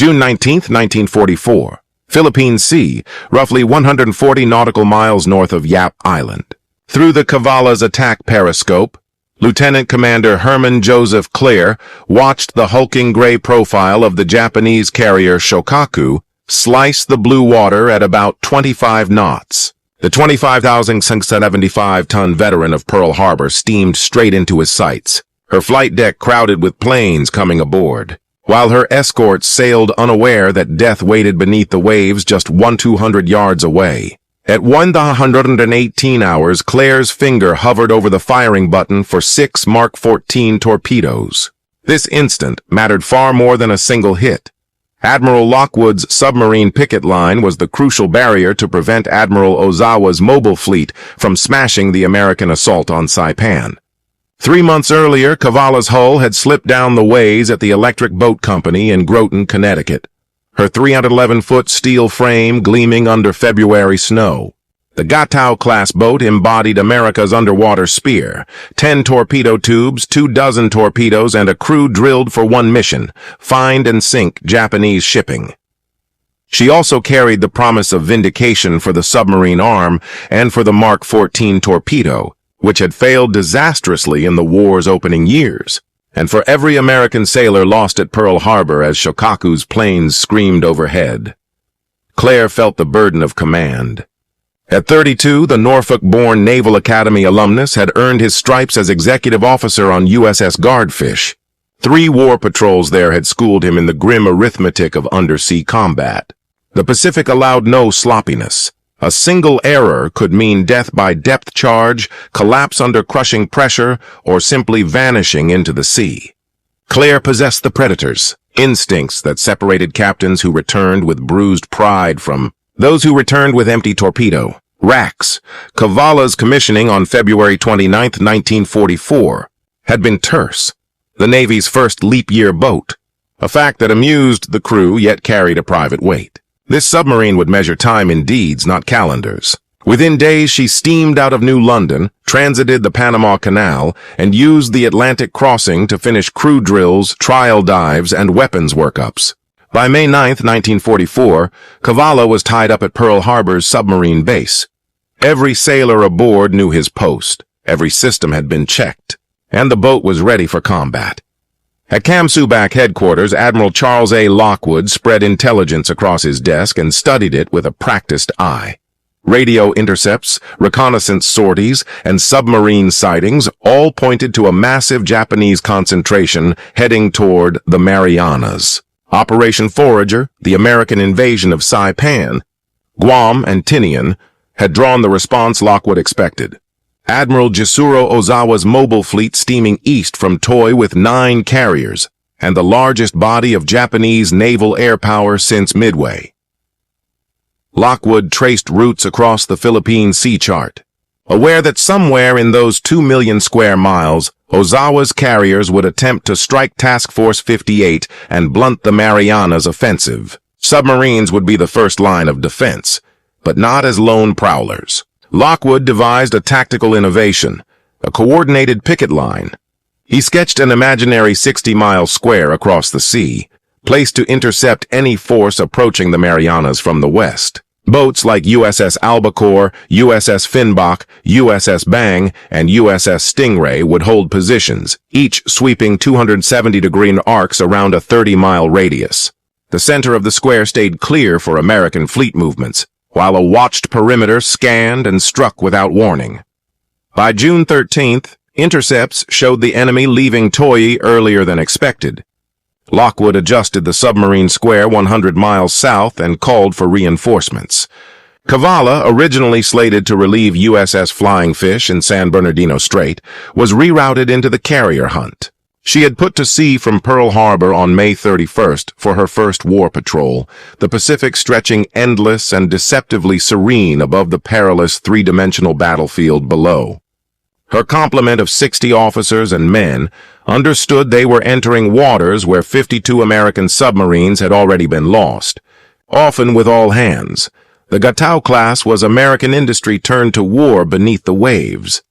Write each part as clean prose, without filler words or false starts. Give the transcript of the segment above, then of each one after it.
June 19, 1944, Philippine Sea, roughly 140 nautical miles north of Yap Island. Through the Cavala's attack periscope, Lieutenant Commander Herman Kler watched the hulking gray profile of the Japanese carrier Shokaku slice the blue water at about 25 knots. The 25,675-ton veteran of Pearl Harbor steamed straight into his sights, her flight deck crowded with planes coming aboard, while her escorts sailed unaware that death waited beneath the waves just 200 yards away. At 118 hours, Kler's finger hovered over the firing button for 6 Mark 14 torpedoes. This instant mattered far more than a single hit. Admiral Lockwood's submarine picket line was the crucial barrier to prevent Admiral Ozawa's mobile fleet from smashing the American assault on Saipan. 3 months earlier, Cavala's hull had slipped down the ways at the Electric Boat Company in Groton, Connecticut, her 311-foot steel frame gleaming under February snow. The Gatao-class boat embodied America's underwater spear, 10 torpedo tubes, 24 torpedoes, and a crew drilled for one mission: find and sink Japanese shipping. She also carried the promise of vindication for the submarine arm and for the Mark 14 torpedo, which had failed disastrously in the war's opening years, and for every American sailor lost at Pearl Harbor as Shokaku's planes screamed overhead. Kler felt the burden of command. At 32, the Norfolk-born Naval Academy alumnus had earned his stripes as executive officer on USS Guardfish. 3 war patrols there had schooled him in the grim arithmetic of undersea combat. The Pacific allowed no sloppiness. A single error could mean death by depth charge, collapse under crushing pressure, or simply vanishing into the sea. Kler possessed the predators, instincts that separated captains who returned with bruised pride from those who returned with empty torpedo racks. Cavala's commissioning on February 29, 1944, had been terse, the Navy's first leap-year boat, a fact that amused the crew yet carried a private weight. This submarine would measure time in deeds, not calendars. Within days, she steamed out of New London, transited the Panama Canal, and used the Atlantic crossing to finish crew drills, trial dives, and weapons workups. By May 9, 1944, Cavala was tied up at Pearl Harbor's submarine base. Every sailor aboard knew his post, every system had been checked, and the boat was ready for combat. At Camp Subak headquarters, Admiral Charles A. Lockwood spread intelligence across his desk and studied it with a practiced eye. Radio intercepts, reconnaissance sorties, and submarine sightings all pointed to a massive Japanese concentration heading toward the Marianas. Operation Forager, the American invasion of Saipan, Guam, and Tinian, had drawn the response Lockwood expected. Admiral Jisuro Ozawa's mobile fleet steaming east from Toi with 9 carriers, and the largest body of Japanese naval air power since Midway. Lockwood traced routes across the Philippine Sea chart, aware that somewhere in those 2 million square miles, Ozawa's carriers would attempt to strike Task Force 58 and blunt the Marianas' offensive. Submarines would be the first line of defense, but not as lone prowlers. Lockwood devised a tactical innovation, a coordinated picket line. He sketched an imaginary 60-mile square across the sea, placed to intercept any force approaching the Marianas from the west. Boats like USS Albacore, USS Finbach, USS Bang, and USS Stingray would hold positions, each sweeping 270-degree arcs around a 30-mile radius. The center of the square stayed clear for American fleet movements, while a watched perimeter scanned and struck without warning. By June 13th, intercepts showed the enemy leaving Toi earlier than expected. Lockwood adjusted the submarine square 100 miles south and called for reinforcements. Cavala, originally slated to relieve USS Flying Fish in San Bernardino Strait, was rerouted into the carrier hunt. She had put to sea from Pearl Harbor on May 31st for her first war patrol, the Pacific stretching endless and deceptively serene above the perilous three-dimensional battlefield below. Her complement of 60 officers and men understood they were entering waters where 52 American submarines had already been lost, often with all hands. The Gatao class was American industry turned to war beneath the waves.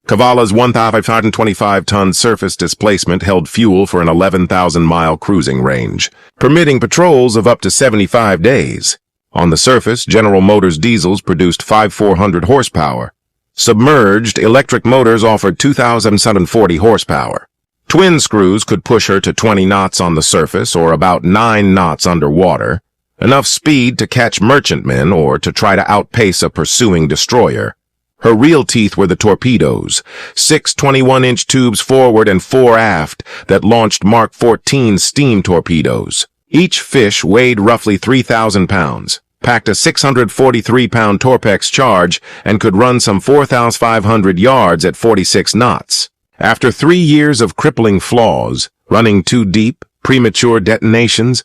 Cavala's 1,525-ton surface displacement held fuel for an 11,000-mile cruising range, permitting patrols of up to 75 days. On the surface, General Motors diesels produced 5,400 horsepower. Submerged, electric motors offered 2,740 horsepower. Twin screws could push her to 20 knots on the surface or about 9 knots underwater, enough speed to catch merchantmen or to try to outpace a pursuing destroyer. Her real teeth were the torpedoes, 6 21-inch tubes forward and 4 aft that launched Mark 14 steam torpedoes. Each fish weighed roughly 3,000 pounds, packed a 643-pound Torpex charge, and could run some 4,500 yards at 46 knots. After 3 years of crippling flaws, running too deep, premature detonations,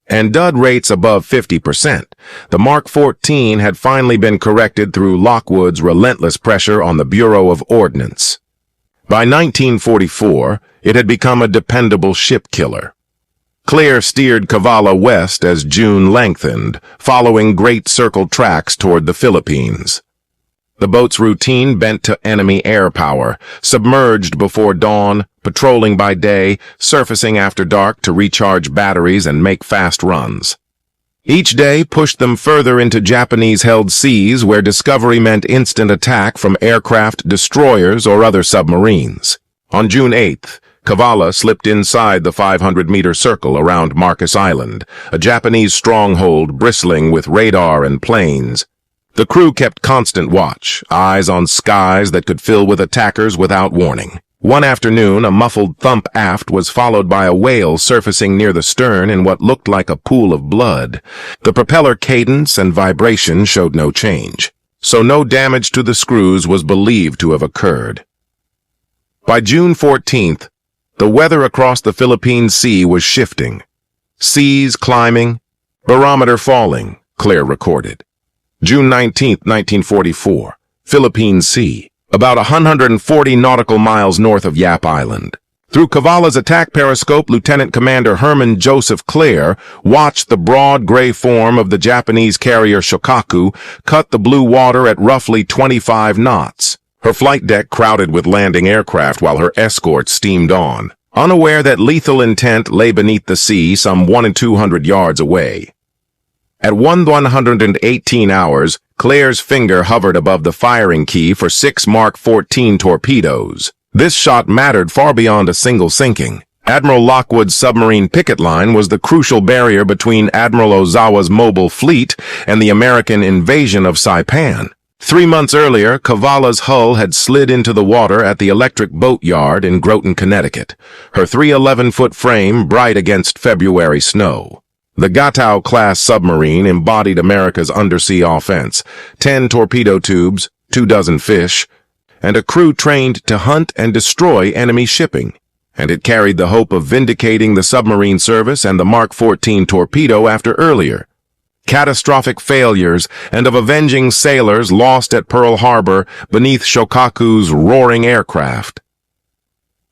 and dud rates above 50%, the Mark 14 had finally been corrected through Lockwood's relentless pressure on the Bureau of Ordnance. By 1944, it had become a dependable ship killer. Kler steered Cavala west as June lengthened, following great circle tracks toward the Philippines. The boat's routine bent to enemy air power, submerged before dawn, patrolling by day, surfacing after dark to recharge batteries and make fast runs. Each day pushed them further into Japanese-held seas where discovery meant instant attack from aircraft, destroyers, or other submarines. On June 8th, Cavala slipped inside the 500-meter circle around Marcus Island, a Japanese stronghold bristling with radar and planes. The crew kept constant watch, eyes on skies that could fill with attackers without warning. One afternoon, a muffled thump aft was followed by a whale surfacing near the stern in what looked like a pool of blood. The propeller cadence and vibration showed no change, so no damage to the screws was believed to have occurred. By June 14th, the weather across the Philippine Sea was shifting. Seas climbing, barometer falling, Kler recorded. June 19, 1944, Philippine Sea, about 140 nautical miles north of Yap Island. Through Cavala's attack periscope, Lieutenant Commander Herman Kler watched the broad gray form of the Japanese carrier Shokaku cut the blue water at roughly 25 knots. Her flight deck crowded with landing aircraft while her escort steamed on, unaware that lethal intent lay beneath the sea some 100 yards away. At 118 hours, Kler's finger hovered above the firing key for 6 Mark 14 torpedoes. This shot mattered far beyond a single sinking. Admiral Lockwood's submarine picket line was the crucial barrier between Admiral Ozawa's mobile fleet and the American invasion of Saipan. 3 months earlier, Cavala's hull had slid into the water at the Electric Boat Yard in Groton, Connecticut, her 311-foot frame bright against February snow. The Gatao-class submarine embodied America's undersea offense, 10 torpedo tubes, 24 fish, and a crew trained to hunt and destroy enemy shipping. And it carried the hope of vindicating the submarine service and the Mark 14 torpedo after earlier catastrophic failures and of avenging sailors lost at Pearl Harbor beneath Shokaku's roaring aircraft.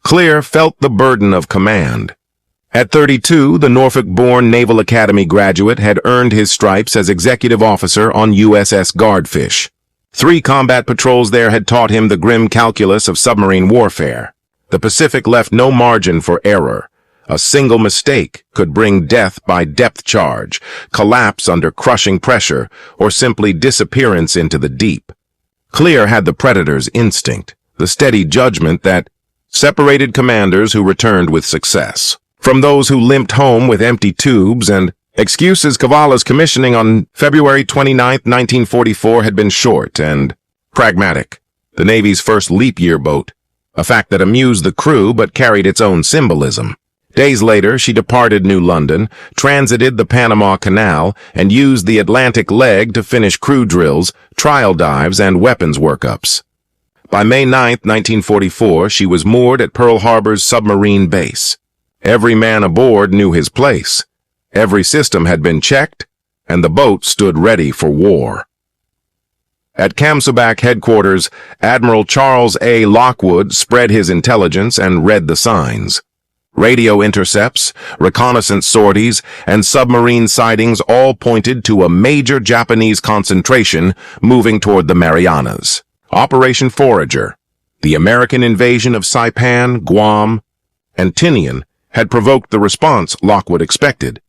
Kler felt the burden of command. At 32, the Norfolk-born Naval Academy graduate had earned his stripes as executive officer on USS Guardfish. 3 combat patrols there had taught him the grim calculus of submarine warfare. The Pacific left no margin for error. A single mistake could bring death by depth charge, collapse under crushing pressure, or simply disappearance into the deep. Kler had the Predator's instinct, the steady judgment that separated commanders who returned with success from those who limped home with empty tubes, and excuses. Cavala's commissioning on February 29, 1944 had been short and pragmatic. The Navy's first leap year boat, a fact that amused the crew but carried its own symbolism. Days later, she departed New London, transited the Panama Canal, and used the Atlantic leg to finish crew drills, trial dives, and weapons workups. By May 9, 1944, she was moored at Pearl Harbor's submarine base. Every man aboard knew his place. Every system had been checked, and the boat stood ready for war. At Kamsubac headquarters, Admiral Charles A. Lockwood spread his intelligence and read the signs. Radio intercepts, reconnaissance sorties, and submarine sightings all pointed to a major Japanese concentration moving toward the Marianas. Operation Forager. The American invasion of Saipan, Guam, and Tinian had provoked the response Lockwood expected.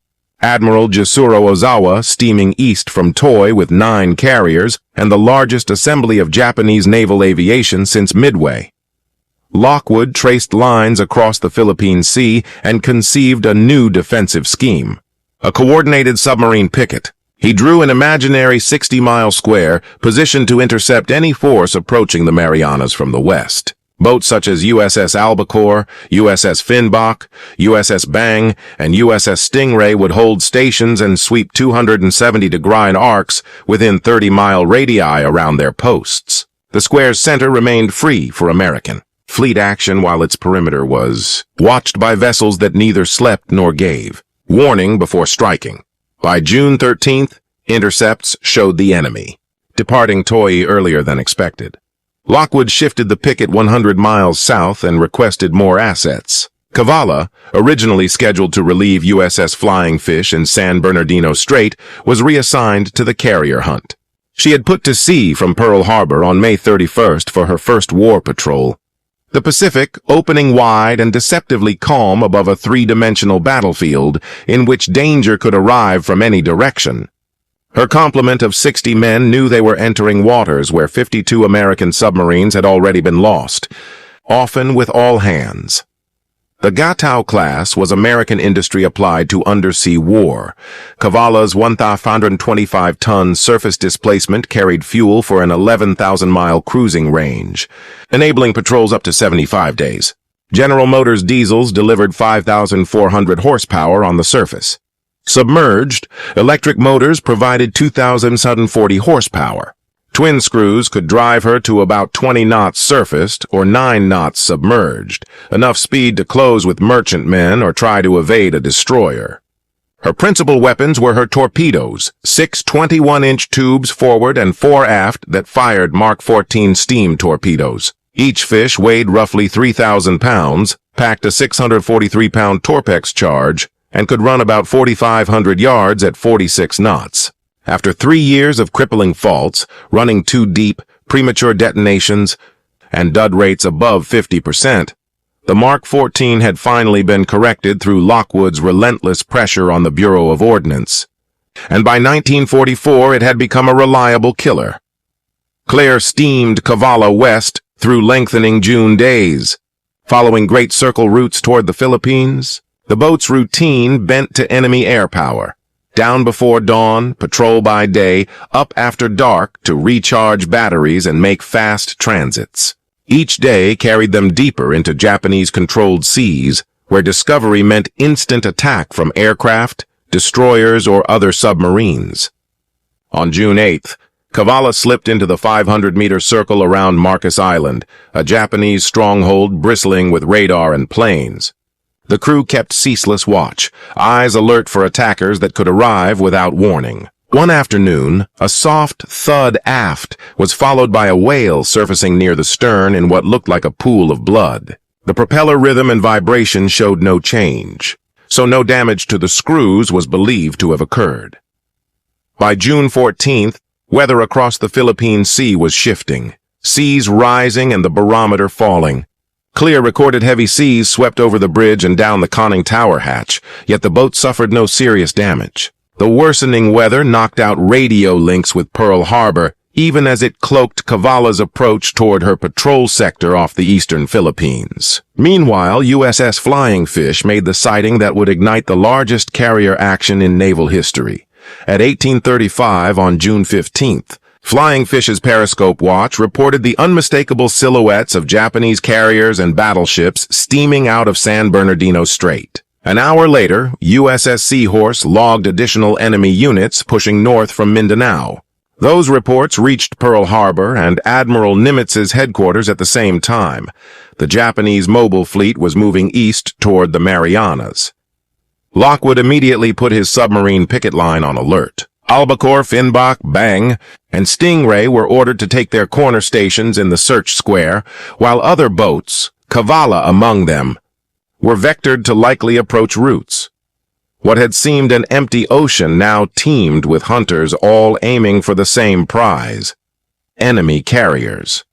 Admiral Jisuro Ozawa steaming east from Toi with 9 carriers and the largest assembly of Japanese naval aviation since Midway. Lockwood traced lines across the Philippine Sea and conceived a new defensive scheme. A coordinated submarine picket. He drew an imaginary 60-mile square positioned to intercept any force approaching the Marianas from the west. Boats such as USS Albacore, USS Finbach, USS Bang, and USS Stingray would hold stations and sweep 270-degree arcs within 30-mile radii around their posts. The square's center remained free for American fleet action while its perimeter was watched by vessels that neither slept nor gave warning before striking. By June 13th, intercepts showed the enemy, departing Toi earlier than expected. Lockwood shifted the picket 100 miles south and requested more assets. Cavala, originally scheduled to relieve USS Flying Fish in San Bernardino Strait, was reassigned to the carrier hunt. She had put to sea from Pearl Harbor on May 31st for her first war patrol. The Pacific opening wide and deceptively calm above a 3-dimensional battlefield in which danger could arrive from any direction. Her complement of 60 men knew they were entering waters where 52 American submarines had already been lost, often with all hands. The Gatao class was American industry applied to undersea war. Cavala's 1,525-ton surface displacement carried fuel for an 11,000-mile cruising range, enabling patrols up to 75 days. General Motors diesels delivered 5,400 horsepower on the surface. Submerged, electric motors provided 2,740 horsepower. Twin screws could drive her to about 20 knots surfaced or 9 knots submerged, enough speed to close with merchantmen or try to evade a destroyer. Her principal weapons were her torpedoes, 6 21-inch tubes forward and 4 aft that fired Mark 14 steam torpedoes. Each fish weighed roughly 3,000 pounds, packed a 643-pound Torpex charge, and could run about 4,500 yards at 46 knots. After 3 years of crippling faults, running too deep, premature detonations, and dud rates above 50%, the Mark 14 had finally been corrected through Lockwood's relentless pressure on the Bureau of Ordnance, and by 1944 it had become a reliable killer. Kler steamed Cavala west through lengthening June days. Following great circle routes toward the Philippines, the boat's routine bent to enemy air power. Down before dawn, patrol by day, up after dark to recharge batteries and make fast transits. Each day carried them deeper into Japanese-controlled seas, where discovery meant instant attack from aircraft, destroyers, or other submarines. On June 8th, Cavala slipped into the 500-meter circle around Marcus Island, a Japanese stronghold bristling with radar and planes. The crew kept ceaseless watch, eyes alert for attackers that could arrive without warning. One afternoon, a soft thud aft was followed by a whale surfacing near the stern in what looked like a pool of blood. The propeller rhythm and vibration showed no change, so no damage to the screws was believed to have occurred. By June 14th, weather across the Philippine Sea was shifting, seas rising and the barometer falling. Kler recorded heavy seas swept over the bridge and down the conning tower hatch, yet the boat suffered no serious damage. The worsening weather knocked out radio links with Pearl Harbor, even as it cloaked Cavala's approach toward her patrol sector off the eastern Philippines. Meanwhile, USS Flying Fish made the sighting that would ignite the largest carrier action in naval history. At 18:35 on June 15th, Flying Fish's periscope watch reported the unmistakable silhouettes of Japanese carriers and battleships steaming out of San Bernardino Strait. An hour later, USS Seahorse logged additional enemy units pushing north from Mindanao. Those reports reached Pearl Harbor and Admiral Nimitz's headquarters at the same time. The Japanese mobile fleet was moving east toward the Marianas. Lockwood immediately put his submarine picket line on alert. Albacore, Finbach, Bang, and Stingray were ordered to take their corner stations in the search square, while other boats, Cavala among them, were vectored to likely approach routes. What had seemed an empty ocean now teemed with hunters all aiming for the same prize, enemy carriers.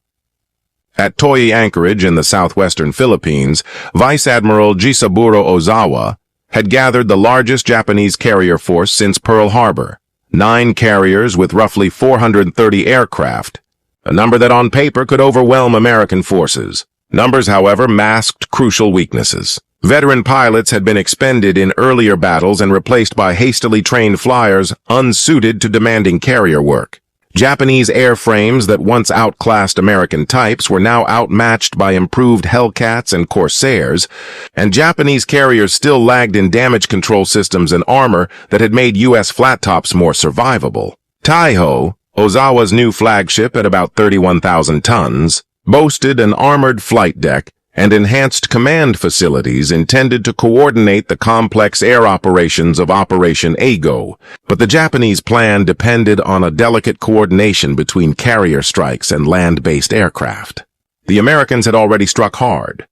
At Toi Anchorage in the southwestern Philippines, Vice Admiral Jisaburo Ozawa had gathered the largest Japanese carrier force since Pearl Harbor, 9 carriers with roughly 430 aircraft, a number that on paper could overwhelm American forces. Numbers, however, masked crucial weaknesses. Veteran pilots had been expended in earlier battles and replaced by hastily trained flyers unsuited to demanding carrier work. Japanese airframes that once outclassed American types were now outmatched by improved Hellcats and Corsairs, and Japanese carriers still lagged in damage control systems and armor that had made U.S. flat tops more survivable. Taiho, Ozawa's new flagship at about 31,000 tons, boasted an armored flight deck and enhanced command facilities intended to coordinate the complex air operations of Operation Ago, but the Japanese plan depended on a delicate coordination between carrier strikes and land-based aircraft. The Americans had already struck hard.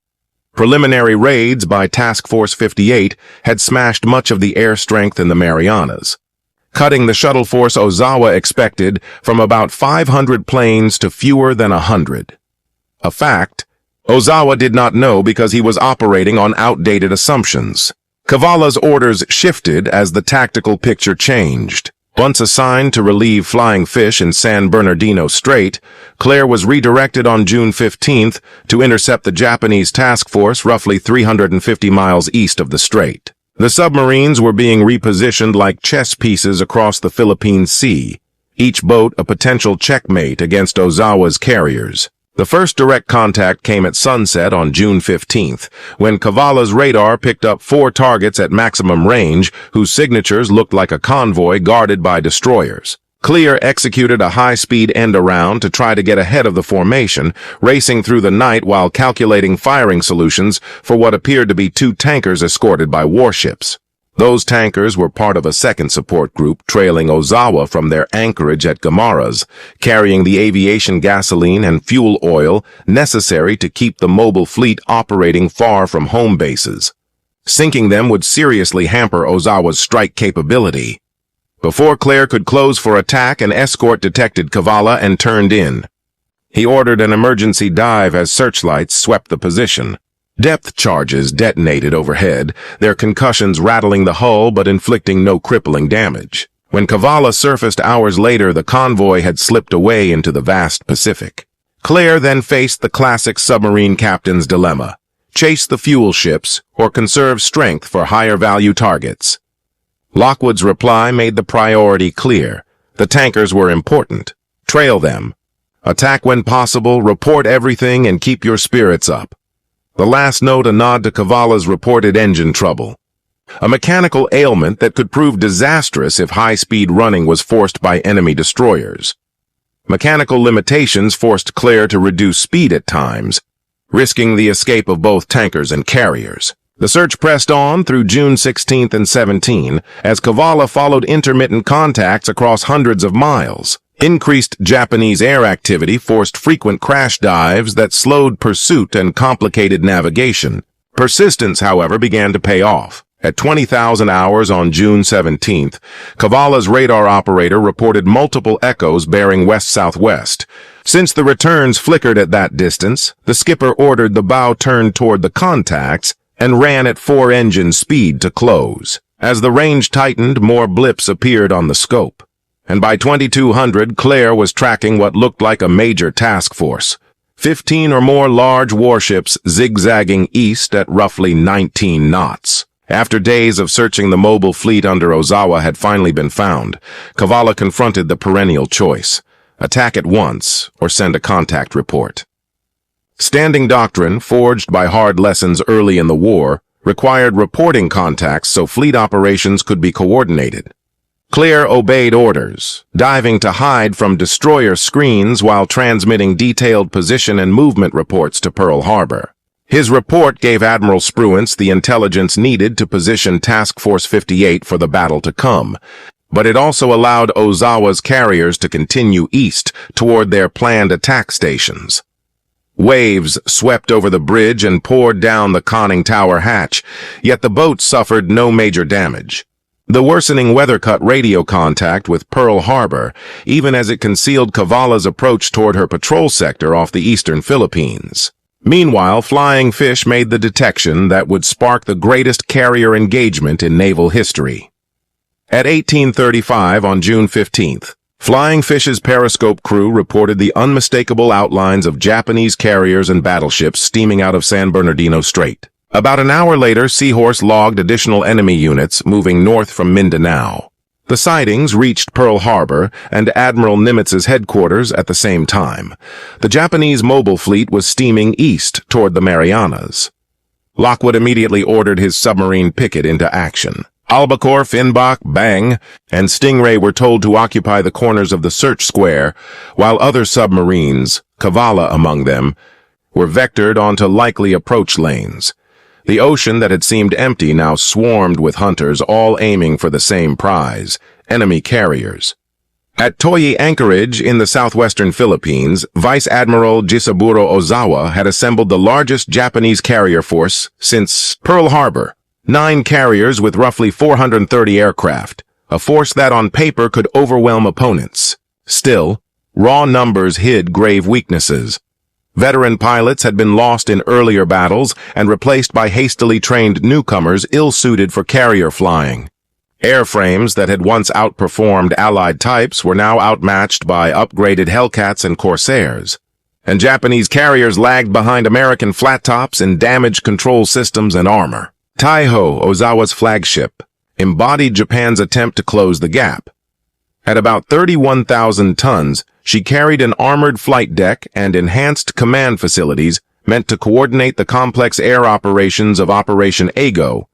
Preliminary raids by Task Force 58 had smashed much of the air strength in the Marianas, cutting the shuttle force Ozawa expected from about 500 planes to fewer than 100. A fact Ozawa did not know because he was operating on outdated assumptions. Cavala's orders shifted as the tactical picture changed. Once assigned to relieve flying fish in San Bernardino Strait, Kler was redirected on June 15th to intercept the Japanese task force roughly 350 miles east of the strait. The submarines were being repositioned like chess pieces across the Philippine Sea, each boat a potential checkmate against Ozawa's carriers. The first direct contact came at sunset on June 15th, when Cavala's radar picked up 4 targets at maximum range, whose signatures looked like a convoy guarded by destroyers. Kler executed a high-speed end-around to try to get ahead of the formation, racing through the night while calculating firing solutions for what appeared to be 2 tankers escorted by warships. Those tankers were part of a second support group trailing Ozawa from their anchorage at Guimaras, carrying the aviation gasoline and fuel oil necessary to keep the mobile fleet operating far from home bases. Sinking them would seriously hamper Ozawa's strike capability. Before Kler could close for attack, an escort detected Cavala and turned in. He ordered an emergency dive as searchlights swept the position. Depth charges detonated overhead, their concussions rattling the hull but inflicting no crippling damage. When Cavala surfaced hours later, the convoy had slipped away into the vast Pacific. Kler then faced the classic submarine captain's dilemma: chase the fuel ships or conserve strength for higher-value targets. Lockwood's reply made the priority clear. The tankers were important. Trail them. Attack when possible, report everything, and keep your spirits up. The last note a nod to Cavala's reported engine trouble, a mechanical ailment that could prove disastrous if high-speed running was forced by enemy destroyers. Mechanical limitations forced Kler to reduce speed at times, risking the escape of both tankers and carriers. The search pressed on through June 16th and 17 as Cavala followed intermittent contacts across hundreds of miles. Increased Japanese air activity forced frequent crash dives that slowed pursuit and complicated navigation. Persistence, however, began to pay off. At 20,000 hours on June 17th, Cavala's radar operator reported multiple echoes bearing west-southwest. Since the returns flickered at that distance, the skipper ordered the bow turned toward the contacts and ran at 4-engine speed to close. As the range tightened, more blips appeared on the scope. And by 2200, Kler was tracking what looked like a major task force. 15 or more large warships zigzagging east at roughly 19 knots. After days of searching, the mobile fleet under Ozawa had finally been found. Cavala confronted the perennial choice: attack at once or send a contact report. Standing doctrine, forged by hard lessons early in the war, required reporting contacts so fleet operations could be coordinated. Kler obeyed orders, diving to hide from destroyer screens while transmitting detailed position and movement reports to Pearl Harbor. His report gave Admiral Spruance the intelligence needed to position Task Force 58 for the battle to come, but it also allowed Ozawa's carriers to continue east toward their planned attack stations. Waves swept over the bridge and poured down the conning tower hatch, yet the boats suffered no major damage. The worsening weather cut radio contact with Pearl Harbor, even as it concealed Cavala's approach toward her patrol sector off the eastern Philippines. Meanwhile, Flying Fish made the detection that would spark the greatest carrier engagement in naval history. At 18:35 on June 15th, Flying Fish's periscope crew reported the unmistakable outlines of Japanese carriers and battleships steaming out of San Bernardino Strait. About an hour later, Seahorse logged additional enemy units moving north from Mindanao. The sightings reached Pearl Harbor and Admiral Nimitz's headquarters at the same time. The Japanese mobile fleet was steaming east toward the Marianas. Lockwood immediately ordered his submarine picket into action. Albacore, Finbach, Bang, and Stingray were told to occupy the corners of the search square, while other submarines, Cavala among them, were vectored onto likely approach lanes. The ocean that had seemed empty now swarmed with hunters, all aiming for the same prize, enemy carriers. At Toyi Anchorage in the southwestern Philippines, Vice Admiral Jisaburo Ozawa had assembled the largest Japanese carrier force since Pearl Harbor. 9 carriers with roughly 430 aircraft, a force that on paper could overwhelm opponents. Still, raw numbers hid grave weaknesses. Veteran pilots had been lost in earlier battles and replaced by hastily trained newcomers ill-suited for carrier flying. Airframes that had once outperformed Allied types were now outmatched by upgraded Hellcats and Corsairs. And Japanese carriers lagged behind American flat-tops in damaged control systems and armor. Taiho, Ozawa's flagship, embodied Japan's attempt to close the gap. At about 31,000 tons, she carried an armored flight deck and enhanced command facilities meant to coordinate the complex air operations of Operation Ago.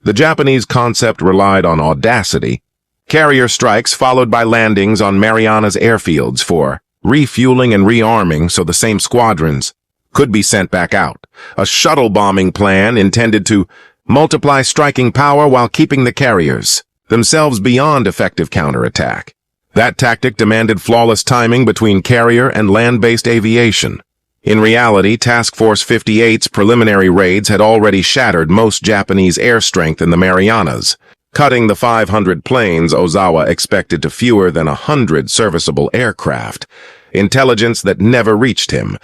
The Japanese concept relied on audacity. Carrier strikes followed by landings on Marianas airfields for refueling and rearming so the same squadrons could be sent back out. A shuttle bombing plan intended to multiply striking power while keeping the carriers themselves beyond effective counterattack. That tactic demanded flawless timing between carrier and land-based aviation. In reality, Task Force 58's preliminary raids had already shattered most Japanese air strength in the Marianas, cutting the 500 planes Ozawa expected to fewer than 100 serviceable aircraft, intelligence that never reached him,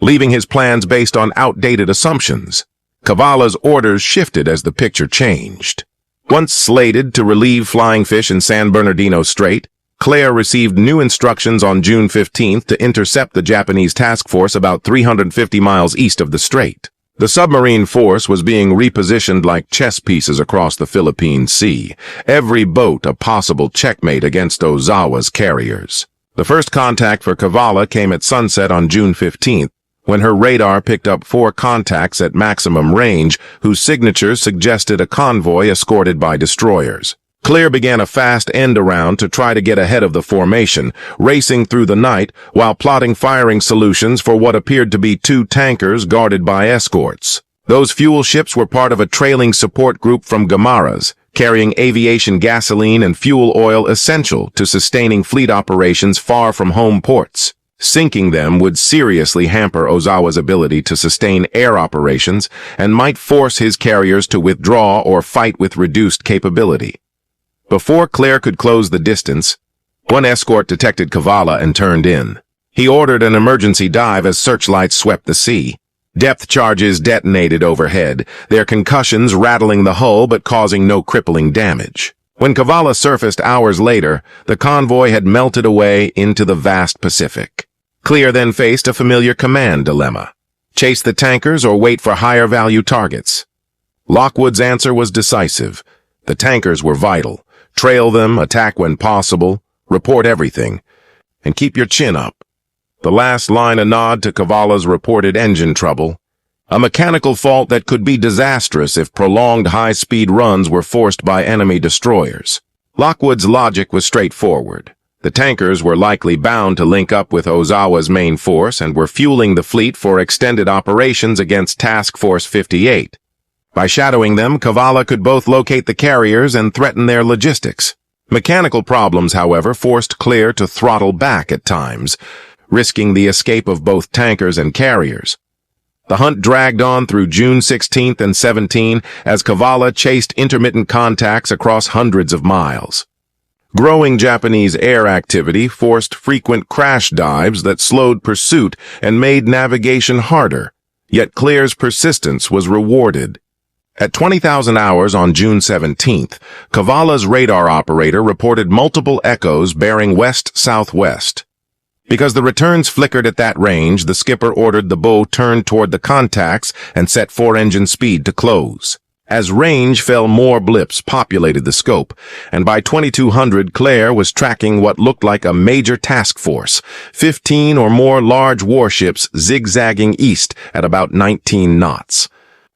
leaving his plans based on outdated assumptions. Cavala's orders shifted as the picture changed. Once slated to relieve Flying Fish in San Bernardino Strait, Kler received new instructions on June 15th to intercept the Japanese task force about 350 miles east of the strait. The submarine force was being repositioned like chess pieces across the Philippine Sea, every boat a possible checkmate against Ozawa's carriers. The first contact for Cavala came at sunset on June 15th, when her radar picked up 4 contacts at maximum range, whose signatures suggested a convoy escorted by destroyers. Kler began a fast end-around to try to get ahead of the formation, racing through the night while plotting firing solutions for what appeared to be 2 tankers guarded by escorts. Those fuel ships were part of a trailing support group from Guimaras, carrying aviation gasoline and fuel oil essential to sustaining fleet operations far from home ports. Sinking them would seriously hamper Ozawa's ability to sustain air operations and might force his carriers to withdraw or fight with reduced capability. Before Kler could close the distance, one escort detected Cavala and turned in. He ordered an emergency dive as searchlights swept the sea. Depth charges detonated overhead, their concussions rattling the hull but causing no crippling damage. When Cavala surfaced hours later, the convoy had melted away into the vast Pacific. Kler then faced a familiar command dilemma. Chase the tankers or wait for higher-value targets? Lockwood's answer was decisive. The tankers were vital. Trail them, attack when possible, report everything, and keep your chin up. The last line a nod to Cavala's reported engine trouble, a mechanical fault that could be disastrous if prolonged high-speed runs were forced by enemy destroyers. Lockwood's logic was straightforward. The tankers were likely bound to link up with Ozawa's main force and were fueling the fleet for extended operations against Task Force 58. By shadowing them, Cavala could both locate the carriers and threaten their logistics. Mechanical problems, however, forced Kler to throttle back at times, risking the escape of both tankers and carriers. The hunt dragged on through June 16th and 17 as Cavala chased intermittent contacts across hundreds of miles. Growing Japanese air activity forced frequent crash dives that slowed pursuit and made navigation harder, yet Kler's persistence was rewarded. At 20,000 hours on June 17th, Cavala's radar operator reported multiple echoes bearing west-southwest. Because the returns flickered at that range, the skipper ordered the bow turned toward the contacts and set four-engine speed to close. As range fell, more blips populated the scope, and by 2200 Kler was tracking what looked like a major task force, 15 or more large warships zigzagging east at about 19 knots.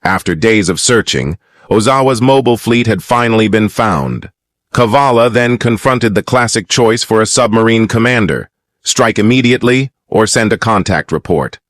After days of searching, Ozawa's mobile fleet had finally been found. Cavala then confronted the classic choice for a submarine commander: strike immediately or send a contact report.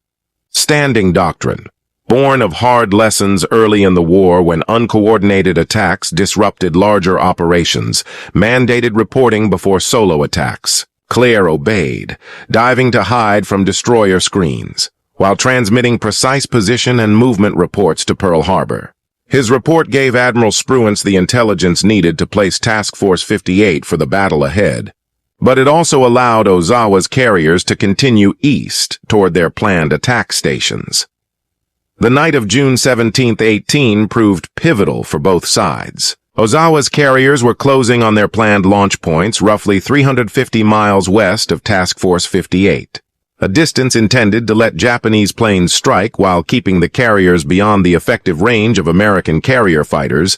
Standing doctrine, born of hard lessons early in the war when uncoordinated attacks disrupted larger operations, mandated reporting before solo attacks. Kler obeyed, diving to hide from destroyer screens, while transmitting precise position and movement reports to Pearl Harbor. His report gave Admiral Spruance the intelligence needed to place Task Force 58 for the battle ahead. But it also allowed Ozawa's carriers to continue east toward their planned attack stations. The night of June 17-18 proved pivotal for both sides. Ozawa's carriers were closing on their planned launch points roughly 350 miles west of Task Force 58, a distance intended to let Japanese planes strike while keeping the carriers beyond the effective range of American carrier fighters,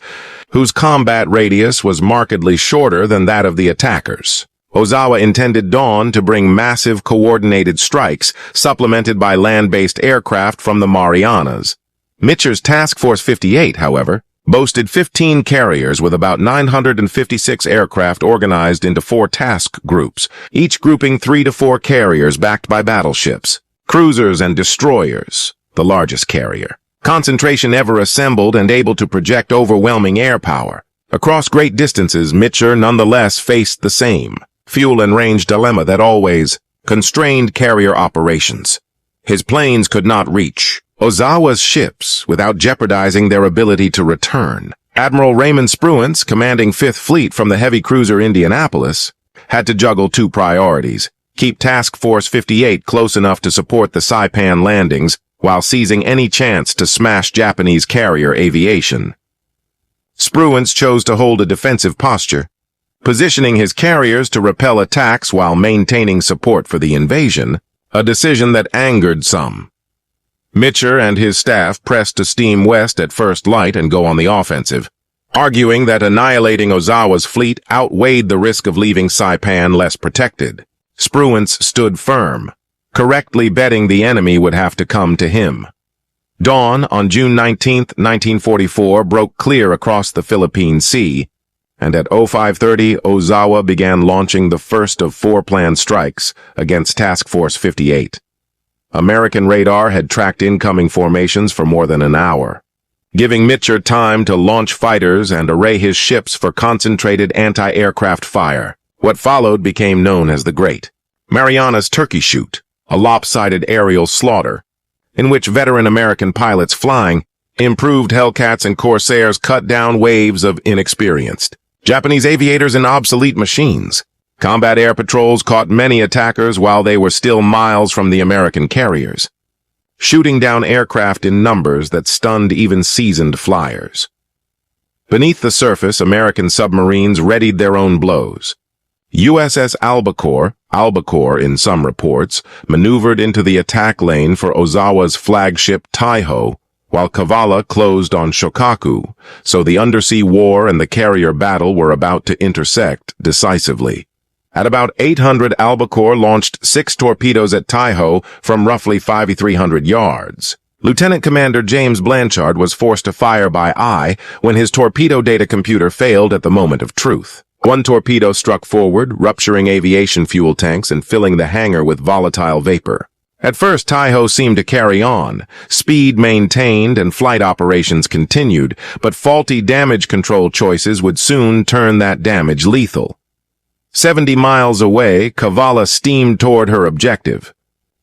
whose combat radius was markedly shorter than that of the attackers. Ozawa intended Dawn to bring massive coordinated strikes, supplemented by land-based aircraft from the Marianas. Mitscher's Task Force 58, however, boasted 15 carriers with about 956 aircraft organized into 4 task groups, each grouping 3 to 4 carriers backed by battleships, cruisers and destroyers, the largest carrier. Concentration ever assembled and able to project overwhelming air power. Across great distances, Mitscher nonetheless faced the same fuel and range dilemma that always constrained carrier operations. His planes could not reach Ozawa's ships without jeopardizing their ability to return. Admiral Raymond Spruance, commanding 5th Fleet from the heavy cruiser Indianapolis, had to juggle 2 priorities: keep Task Force 58 close enough to support the Saipan landings while seizing any chance to smash Japanese carrier aviation. Spruance chose to hold a defensive posture, positioning his carriers to repel attacks while maintaining support for the invasion, a decision that angered some. Mitscher and his staff pressed to steam west at first light and go on the offensive, arguing that annihilating Ozawa's fleet outweighed the risk of leaving Saipan less protected. Spruance stood firm, correctly betting the enemy would have to come to him. Dawn on June 19, 1944, broke clear across the Philippine Sea, and at 0530, Ozawa began launching the first of 4 planned strikes against Task Force 58. American radar had tracked incoming formations for more than an hour, giving Mitscher time to launch fighters and array his ships for concentrated anti-aircraft fire. What followed became known as the Great Marianas Turkey Shoot, a lopsided aerial slaughter, in which veteran American pilots flying improved Hellcats and Corsairs cut down waves of inexperienced Japanese aviators and obsolete machines. Combat air patrols caught many attackers while they were still miles from the American carriers, shooting down aircraft in numbers that stunned even seasoned flyers. Beneath the surface, American submarines readied their own blows. USS Albacore in some reports, maneuvered into the attack lane for Ozawa's flagship Taiho, while Cavala closed on Shokaku, so the undersea war and the carrier battle were about to intersect decisively. At about 800, Albacore launched 6 torpedoes at Taiho from roughly 5,300 yards. Lieutenant Commander James Blanchard was forced to fire by eye when his torpedo data computer failed at the moment of truth. 1 torpedo struck forward, rupturing aviation fuel tanks and filling the hangar with volatile vapor. At first, Taiho seemed to carry on. Speed maintained and flight operations continued, but faulty damage control choices would soon turn that damage lethal. 70 miles away, Cavala steamed toward her objective.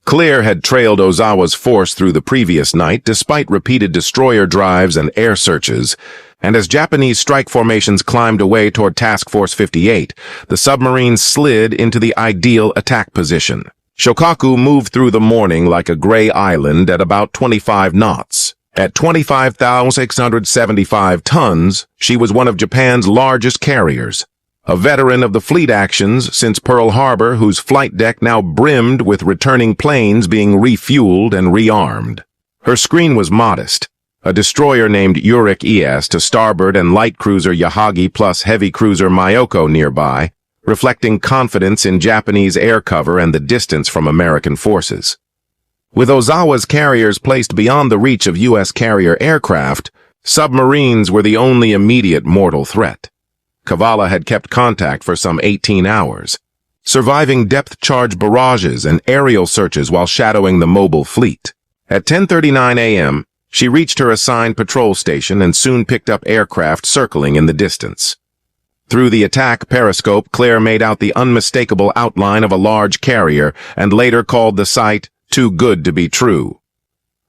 Kler had trailed Ozawa's force through the previous night despite repeated destroyer drives and air searches, and as Japanese strike formations climbed away toward Task Force 58, the submarines slid into the ideal attack position. Shokaku moved through the morning like a gray island at about 25 knots. At 25,675 tons, she was one of Japan's largest carriers. A veteran of the fleet actions since Pearl Harbor, whose flight deck now brimmed with returning planes being refueled and rearmed. Her screen was modest. A destroyer named Uric ES to starboard and light cruiser Yahagi plus heavy cruiser Myoko nearby, reflecting confidence in Japanese air cover and the distance from American forces. With Ozawa's carriers placed beyond the reach of U.S. carrier aircraft, submarines were the only immediate mortal threat. Cavala had kept contact for some 18 hours, surviving depth-charge barrages and aerial searches while shadowing the mobile fleet. At 10:39 a.m., she reached her assigned patrol station and soon picked up aircraft circling in the distance. Through the attack periscope, Kler made out the unmistakable outline of a large carrier and later called the sight too good to be true.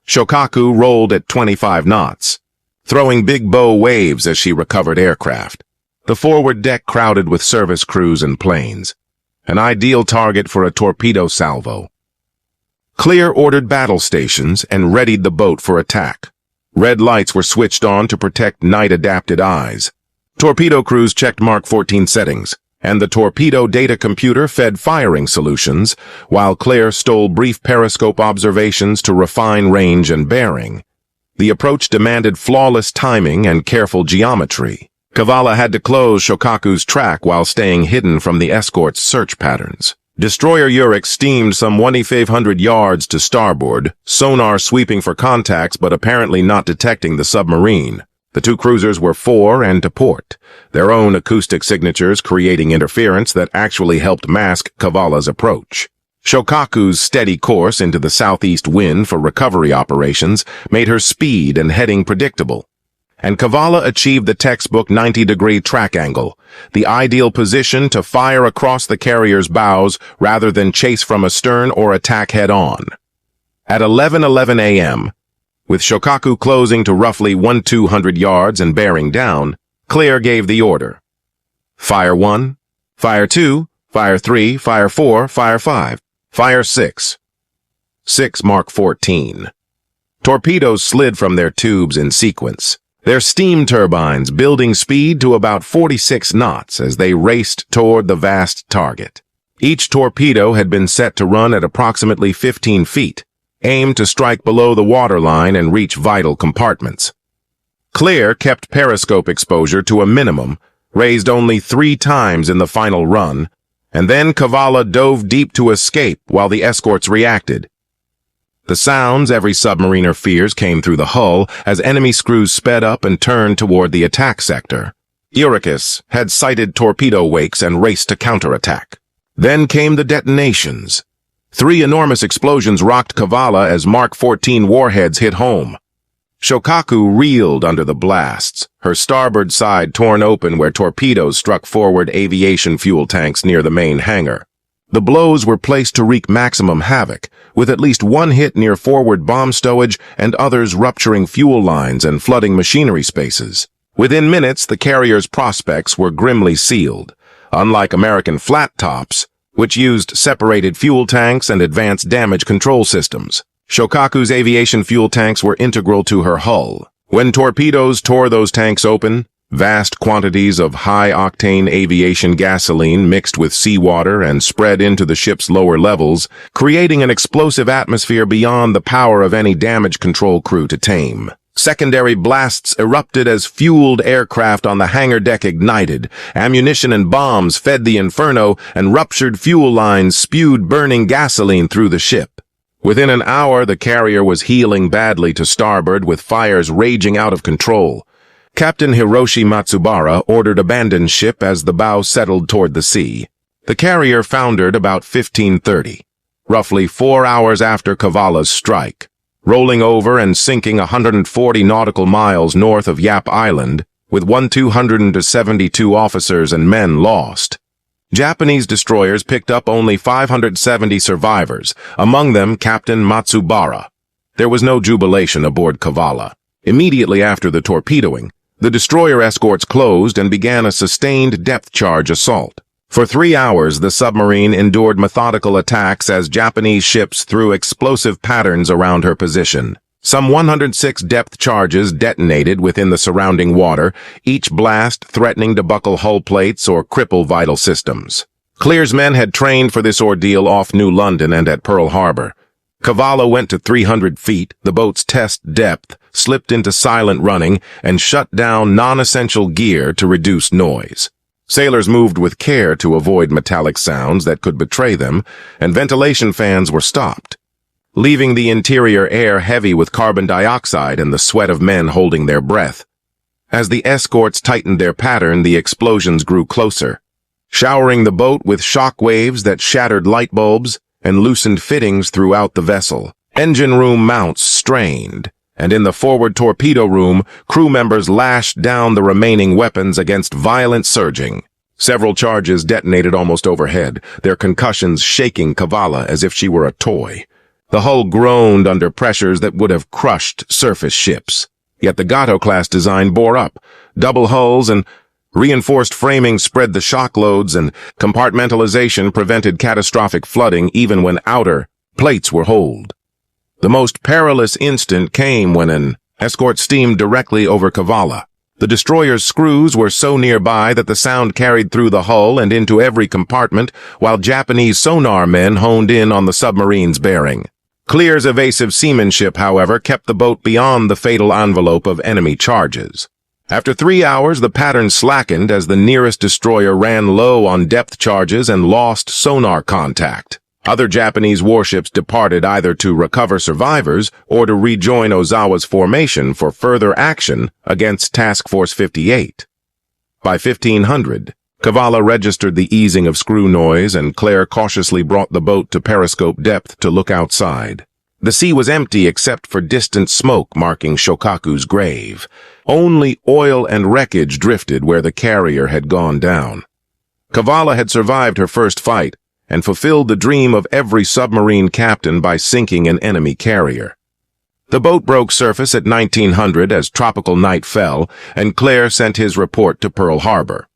Shokaku rolled at 25 knots, throwing big bow waves as she recovered aircraft. The forward deck crowded with service crews and planes, an ideal target for a torpedo salvo. Kler ordered battle stations and readied the boat for attack. Red lights were switched on to protect night-adapted eyes. Torpedo crews checked Mark 14 settings, and the torpedo data computer fed firing solutions, while Kler stole brief periscope observations to refine range and bearing. The approach demanded flawless timing and careful geometry. Cavala had to close Shokaku's track while staying hidden from the escort's search patterns. Destroyer Uric steamed some 2,500 yards to starboard, sonar sweeping for contacts but apparently not detecting the submarine. The two cruisers were fore and to port, their own acoustic signatures creating interference that actually helped mask Cavala's approach. Shokaku's steady course into the southeast wind for recovery operations made her speed and heading predictable. And Cavala achieved the textbook 90-degree track angle, the ideal position to fire across the carrier's bows rather than chase from astern or attack head-on. At 11:11 a.m., with Shokaku closing to roughly 1,200 yards and bearing down, Kler gave the order. Fire 1, Fire 2, Fire 3, Fire 4, Fire 5, Fire 6. 6 Mark 14. Torpedoes slid from their tubes in sequence, their steam turbines building speed to about 46 knots as they raced toward the vast target. Each torpedo had been set to run at approximately 15 feet, aimed to strike below the waterline and reach vital compartments. Kler kept periscope exposure to a minimum, raised only 3 times in the final run, and then Cavala dove deep to escape while the escorts reacted. The sounds every submariner fears came through the hull as enemy screws sped up and turned toward the attack sector. Eurykis had sighted torpedo wakes and raced to counterattack. Then came the detonations. 3 enormous explosions rocked Cavala as Mark 14 warheads hit home. Shokaku reeled under the blasts, her starboard side torn open where torpedoes struck forward aviation fuel tanks near the main hangar. The blows were placed to wreak maximum havoc, with at least one hit near forward bomb stowage and others rupturing fuel lines and flooding machinery spaces. Within minutes, the carrier's prospects were grimly sealed. Unlike American flat tops, which used separated fuel tanks and advanced damage control systems, Shokaku's aviation fuel tanks were integral to her hull. When torpedoes tore those tanks open, vast quantities of high-octane aviation gasoline mixed with seawater and spread into the ship's lower levels, creating an explosive atmosphere beyond the power of any damage control crew to tame. Secondary blasts erupted as fueled aircraft on the hangar deck ignited. Ammunition and bombs fed the inferno, and ruptured fuel lines spewed burning gasoline through the ship. Within an hour, the carrier was heeling badly to starboard with fires raging out of control. Captain Hiroshi Matsubara ordered abandon ship as the bow settled toward the sea. The carrier foundered about 15:30, roughly 4 hours after Cavala's strike, rolling over and sinking 140 nautical miles north of Yap Island, with 1,272 officers and men lost. Japanese destroyers picked up only 570 survivors, among them Captain Matsubara. There was no jubilation aboard Cavala. Immediately after the torpedoing, the destroyer escorts closed and began a sustained depth charge assault. For 3 hours, the submarine endured methodical attacks as Japanese ships threw explosive patterns around her position. Some 106 depth charges detonated within the surrounding water, each blast threatening to buckle hull plates or cripple vital systems. Kler's men had trained for this ordeal off New London and at Pearl Harbor. Cavala went to 300 feet, the boat's test depth, slipped into silent running, and shut down non-essential gear to reduce noise. Sailors moved with care to avoid metallic sounds that could betray them, and ventilation fans were stopped, leaving the interior air heavy with carbon dioxide and the sweat of men holding their breath. As the escorts tightened their pattern, the explosions grew closer, showering the boat with shock waves that shattered light bulbs and loosened fittings throughout the vessel. Engine room mounts strained, and in the forward torpedo room, crew members lashed down the remaining weapons against violent surging. Several charges detonated almost overhead, their concussions shaking Cavala as if she were a toy. The hull groaned under pressures that would have crushed surface ships. Yet the Gato-class design bore up. Double hulls and reinforced framing spread the shock loads, and compartmentalization prevented catastrophic flooding even when outer plates were holed. The most perilous instant came when an escort steamed directly over Cavala. The destroyer's screws were so nearby that the sound carried through the hull and into every compartment, while Japanese sonar men honed in on the submarine's bearing. Kler's evasive seamanship, however, kept the boat beyond the fatal envelope of enemy charges. After 3 hours, the pattern slackened as the nearest destroyer ran low on depth charges and lost sonar contact. Other Japanese warships departed either to recover survivors or to rejoin Ozawa's formation for further action against Task Force 58. By 1500, Cavala registered the easing of screw noise, and Kler cautiously brought the boat to periscope depth to look outside. The sea was empty except for distant smoke marking Shokaku's grave. Only oil and wreckage drifted where the carrier had gone down. Cavala had survived her first fight and fulfilled the dream of every submarine captain by sinking an enemy carrier. The boat broke surface at 1900 as tropical night fell, and Kler sent his report to Pearl Harbor.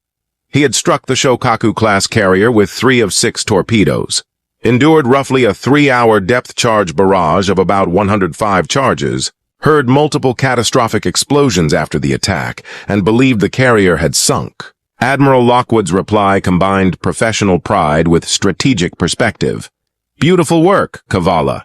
He had struck the Shokaku-class carrier with 3 of 6 torpedoes, endured roughly a 3-hour depth charge barrage of about 105 charges, heard multiple catastrophic explosions after the attack, and believed the carrier had sunk. Admiral Lockwood's reply combined professional pride with strategic perspective. "Beautiful work, Cavala.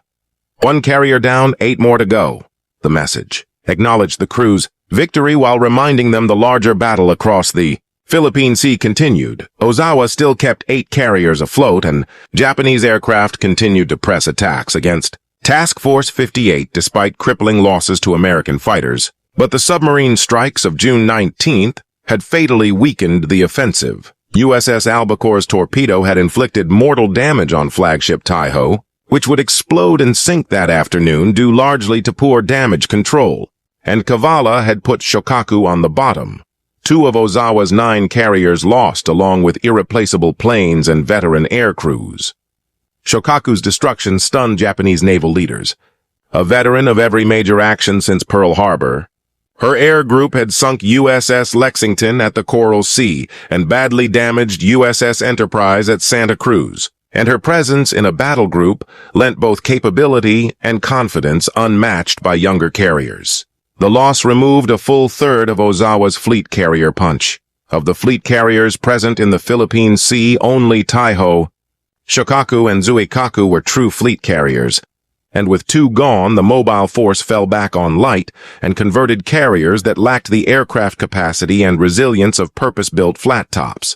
1 carrier down, 8 more to go." The message acknowledged the crew's victory while reminding them the larger battle across the Philippine Sea continued. Ozawa still kept 8 carriers afloat, and Japanese aircraft continued to press attacks against Task Force 58 despite crippling losses to American fighters. But the submarine strikes of June 19th had fatally weakened the offensive. USS Albacore's torpedo had inflicted mortal damage on flagship Taiho, which would explode and sink that afternoon due largely to poor damage control, and Cavala had put Shokaku on the bottom. 2 of Ozawa's 9 carriers lost, along with irreplaceable planes and veteran air crews. Shokaku's destruction stunned Japanese naval leaders. A veteran of every major action since Pearl Harbor, her air group had sunk USS Lexington at the Coral Sea and badly damaged USS Enterprise at Santa Cruz, and her presence in a battle group lent both capability and confidence unmatched by younger carriers. The loss removed a full third of Ozawa's fleet carrier punch. Of the fleet carriers present in the Philippine Sea, only Taiho, Shokaku, and Zuikaku were true fleet carriers, and with 2 gone, the mobile force fell back on light and converted carriers that lacked the aircraft capacity and resilience of purpose-built flat tops.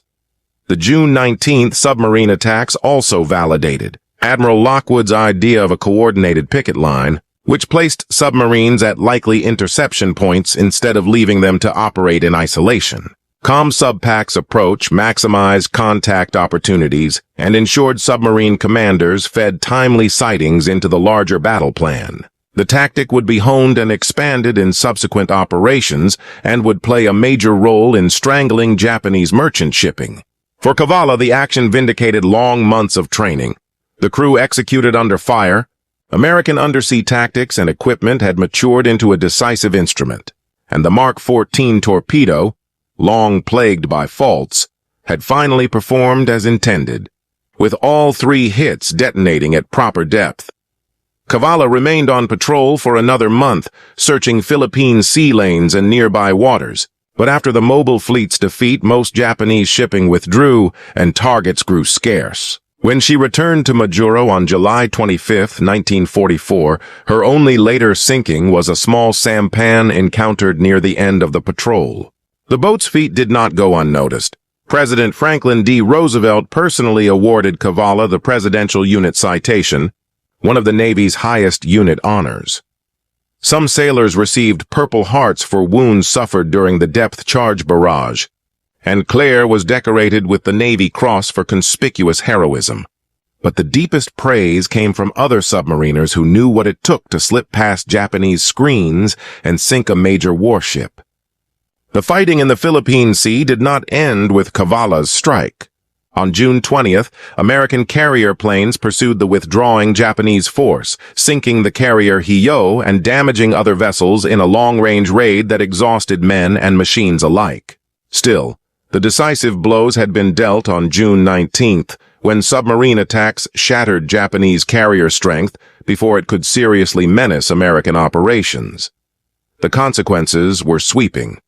The June 19th submarine attacks also validated Admiral Lockwood's idea of a coordinated picket line, which placed submarines at likely interception points instead of leaving them to operate in isolation. ComSubPac's approach maximized contact opportunities and ensured submarine commanders fed timely sightings into the larger battle plan. The tactic would be honed and expanded in subsequent operations and would play a major role in strangling Japanese merchant shipping. For Cavala, the action vindicated long months of training. The crew executed under fire. American undersea tactics and equipment had matured into a decisive instrument, and the Mark 14 torpedo, long plagued by faults, had finally performed as intended, with all 3 hits detonating at proper depth. Cavala remained on patrol for another month, searching Philippine Sea lanes and nearby waters, but after the mobile fleet's defeat, most Japanese shipping withdrew and targets grew scarce. When she returned to Majuro on July 25, 1944, her only later sinking was a small sampan encountered near the end of the patrol. The boat's feat did not go unnoticed. President Franklin D. Roosevelt personally awarded Cavala the Presidential Unit Citation, one of the Navy's highest unit honors. Some sailors received Purple Hearts for wounds suffered during the depth charge barrage, and Kler was decorated with the Navy Cross for conspicuous heroism. But the deepest praise came from other submariners who knew what it took to slip past Japanese screens and sink a major warship. The fighting in the Philippine Sea did not end with Cavala's strike. On June 20th, American carrier planes pursued the withdrawing Japanese force, sinking the carrier Hiyo and damaging other vessels in a long-range raid that exhausted men and machines alike. Still, the decisive blows had been dealt on June 19th, when submarine attacks shattered Japanese carrier strength before it could seriously menace American operations. The consequences were sweeping.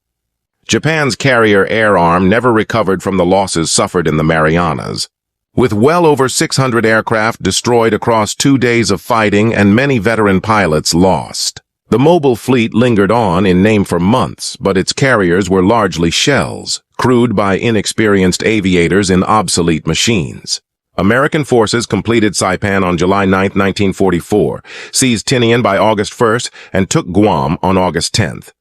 Japan's carrier air arm never recovered from the losses suffered in the Marianas. With well over 600 aircraft destroyed across 2 days of fighting and many veteran pilots lost. The mobile fleet lingered on in name for months, but its carriers were largely shells, crewed by inexperienced aviators in obsolete machines. American forces completed Saipan on July 9, 1944, seized Tinian by August 1st, and took Guam on August 10th.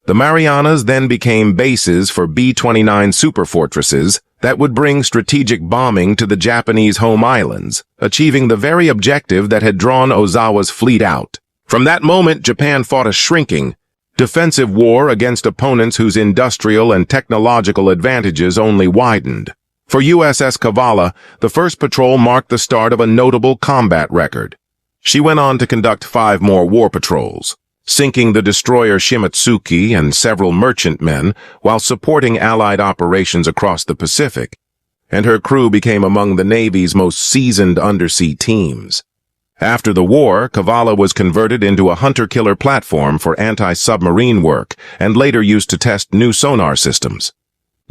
The Marianas then became bases for B-29 superfortresses that would bring strategic bombing to the Japanese home islands, achieving the very objective that had drawn Ozawa's fleet out. From that moment, Japan fought a shrinking, defensive war against opponents whose industrial and technological advantages only widened. For USS Cavala, the first patrol marked the start of a notable combat record. She went on to conduct 5 more war patrols, sinking the destroyer Shimatsuki and several merchantmen while supporting Allied operations across the Pacific, and her crew became among the Navy's most seasoned undersea teams. After the war, Cavala was converted into a hunter-killer platform for anti-submarine work and later used to test new sonar systems.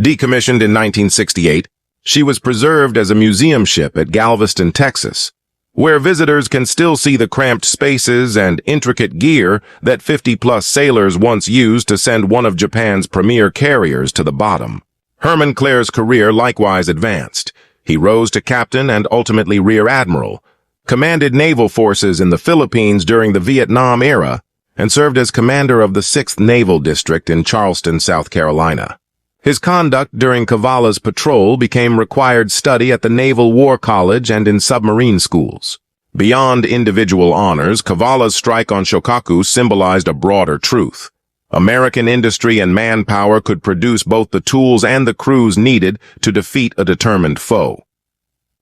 Decommissioned in 1968, she was preserved as a museum ship at Galveston, Texas, where visitors can still see the cramped spaces and intricate gear that 50-plus sailors once used to send one of Japan's premier carriers to the bottom. Herman Kler's career likewise advanced. He rose to captain and ultimately rear admiral, commanded naval forces in the Philippines during the Vietnam era, and served as commander of the 6th Naval District in Charleston, South Carolina. His conduct during Cavala's patrol became required study at the Naval War College and in submarine schools. Beyond individual honors, Cavala's strike on Shokaku symbolized a broader truth. American industry and manpower could produce both the tools and the crews needed to defeat a determined foe.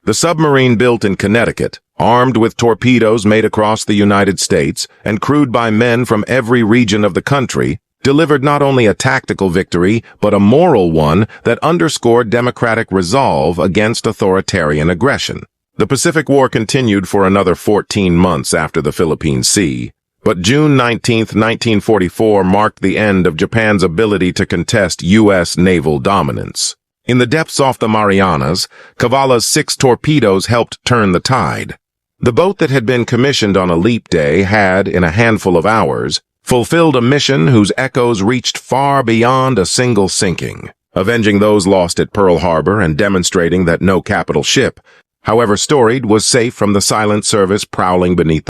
The submarine built in Connecticut, armed with torpedoes made across the United States and crewed by men from every region of the country, delivered not only a tactical victory, but a moral one that underscored democratic resolve against authoritarian aggression. The Pacific War continued for another 14 months after the Philippine Sea, but June 19, 1944 marked the end of Japan's ability to contest U.S. naval dominance. In the depths off the Marianas, Cavala's 6 torpedoes helped turn the tide. The boat that had been commissioned on a leap day had, in a handful of hours, fulfilled a mission whose echoes reached far beyond a single sinking, avenging those lost at Pearl Harbor and demonstrating that no capital ship, however storied, was safe from the silent service prowling beneath